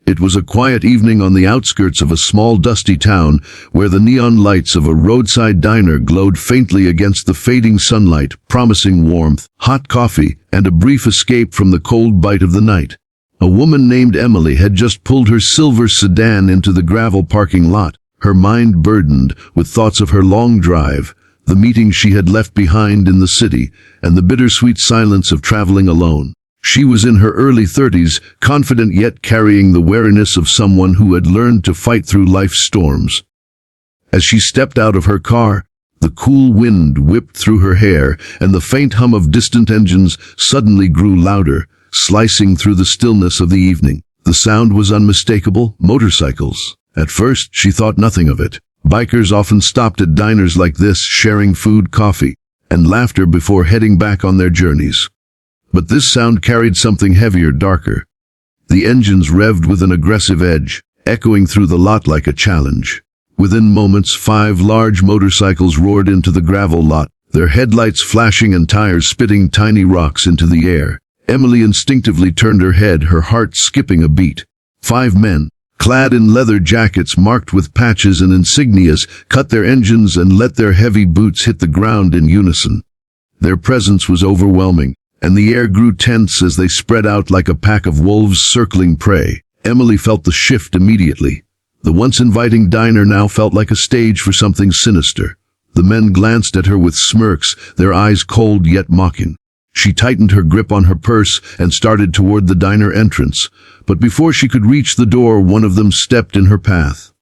It was a quiet evening on the outskirts of a small dusty town where the neon lights of a roadside diner glowed faintly against the fading sunlight, promising warmth, hot coffee, and a brief escape from the cold bite of the night. A woman named Emily had just pulled her silver sedan into the gravel parking lot, her mind burdened with thoughts of her long drive, the meeting she had left behind in the city, and the bittersweet silence of traveling alone. She was in her early 30s, confident yet carrying the wariness of someone who had learned to fight through life's storms. As she stepped out of her car, the cool wind whipped through her hair, and the faint hum of distant engines suddenly grew louder, slicing through the stillness of the evening. The sound was unmistakable: motorcycles. At first, she thought nothing of it. Bikers often stopped at diners like this, sharing food, coffee, and laughter before heading back on their journeys. But this sound carried something heavier, darker. The engines revved with an aggressive edge, echoing through the lot like a challenge. Within moments, 5 large motorcycles roared into the gravel lot, their headlights flashing and tires spitting tiny rocks into the air. Emily instinctively turned her head, her heart skipping a beat. 5 men, clad in leather jackets marked with patches and insignias, cut their engines and let their heavy boots hit the ground in unison. Their presence was overwhelming, and the air grew tense as they spread out like a pack of wolves circling prey. Emily felt the shift immediately. The once inviting diner now felt like a stage for something sinister. The men glanced at her with smirks, their eyes cold yet mocking. She tightened her grip on her purse and started toward the diner entrance, but before she could reach the door, one of them stepped in her path.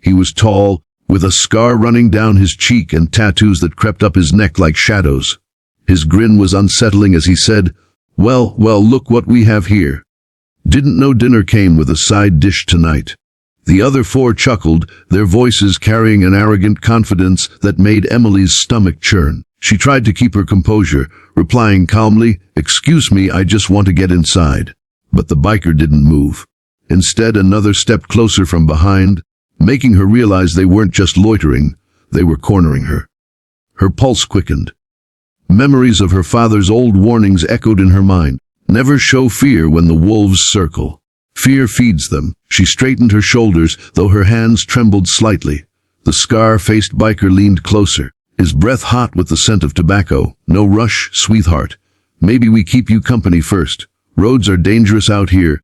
He was tall, with a scar running down his cheek and tattoos that crept up his neck like shadows. His grin was unsettling as he said, Well, look what we have here. Didn't know dinner came with a side dish tonight." The other 4 chuckled, their voices carrying an arrogant confidence that made Emily's stomach churn. She tried to keep her composure, replying calmly, "Excuse me, I just want to get inside." But the biker didn't move. Instead, another stepped closer from behind, making her realize they weren't just loitering, they were cornering her. Her pulse quickened. Memories of her father's old warnings echoed in her mind. Never show fear when the wolves circle. Fear feeds them. She straightened her shoulders, though her hands trembled slightly. The scar-faced biker leaned closer, his breath hot with the scent of tobacco. "No rush, sweetheart. Maybe we keep you company first. Roads are dangerous out here.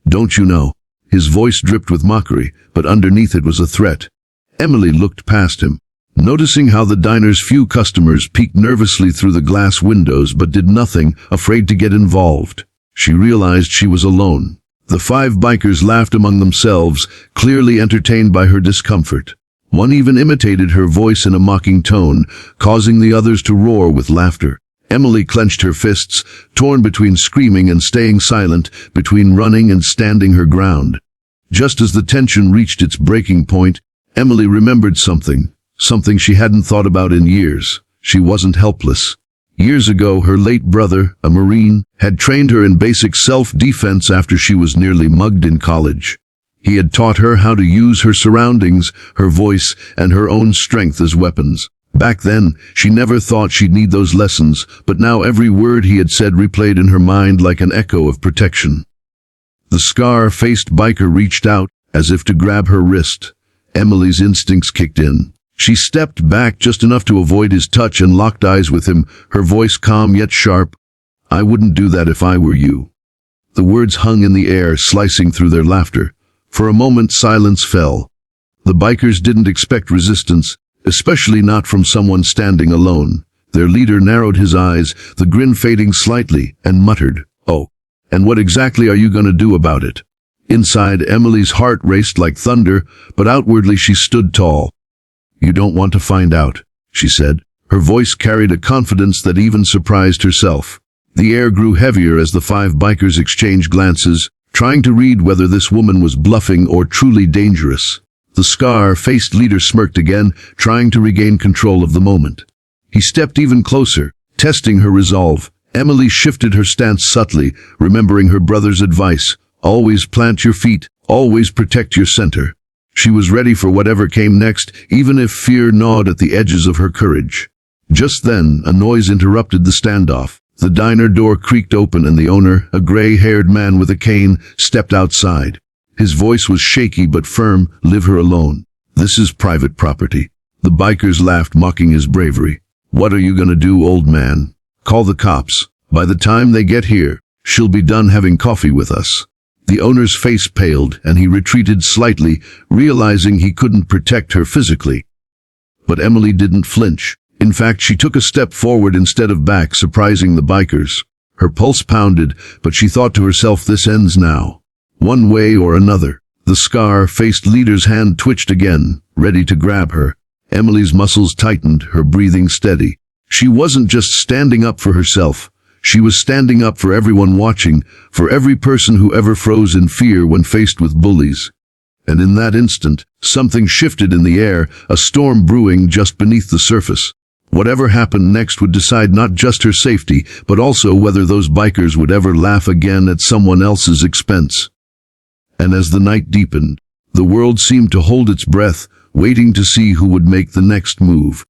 Don't you know?" His voice dripped with mockery, but underneath it was a threat. Emily looked past him, noticing how the diner's few customers peeked nervously through the glass windows but did nothing, afraid to get involved. She realized she was alone. The 5 bikers laughed among themselves, clearly entertained by her discomfort. One even imitated her voice in a mocking tone, causing the others to roar with laughter. Emily clenched her fists, torn between screaming and staying silent, between running and standing her ground. Just as the tension reached its breaking point, Emily remembered something she hadn't thought about in years. She wasn't helpless. Years ago, her late brother, a Marine, had trained her in basic self-defense after she was nearly mugged in college. He had taught her how to use her surroundings, her voice, and her own strength as weapons. Back then, she never thought she'd need those lessons, but now every word he had said replayed in her mind like an echo of protection. The scar-faced biker reached out, as if to grab her wrist. Emily's instincts kicked in. She stepped back just enough to avoid his touch and locked eyes with him, her voice calm yet sharp. "I wouldn't do that if I were you." The words hung in the air, slicing through their laughter. For a moment, silence fell. The bikers didn't expect resistance, especially not from someone standing alone. Their leader narrowed his eyes, the grin fading slightly, and muttered, "Oh, and what exactly are you going to do about it?" Inside, Emily's heart raced like thunder, but outwardly she stood tall. "You don't want to find out," she said. Her voice carried a confidence that even surprised herself. The air grew heavier as the 5 bikers exchanged glances, trying to read whether this woman was bluffing or truly dangerous. The scar-faced leader smirked again, trying to regain control of the moment. He stepped even closer, testing her resolve. Emily shifted her stance subtly, remembering her brother's advice: always plant your feet, always protect your center. She was ready for whatever came next, even if fear gnawed at the edges of her courage. Just then, a noise interrupted the standoff. The diner door creaked open and the owner, a gray-haired man with a cane, stepped outside. His voice was shaky but firm. "Leave her alone. This is private property." The bikers laughed, mocking his bravery. "What are you gonna do, old man? Call the cops. By the time they get here, she'll be done having coffee with us." The owner's face paled, and he retreated slightly, realizing he couldn't protect her physically. But Emily didn't flinch. In fact, she took a step forward instead of back, surprising the bikers. Her pulse pounded, but she thought to herself, this ends now. One way or another. The scar-faced leader's hand twitched again, ready to grab her. Emily's muscles tightened, her breathing steady. She wasn't just standing up for herself. She was standing up for everyone watching, for every person who ever froze in fear when faced with bullies. And in that instant, something shifted in the air, a storm brewing just beneath the surface. Whatever happened next would decide not just her safety, but also whether those bikers would ever laugh again at someone else's expense. And as the night deepened, the world seemed to hold its breath, waiting to see who would make the next move.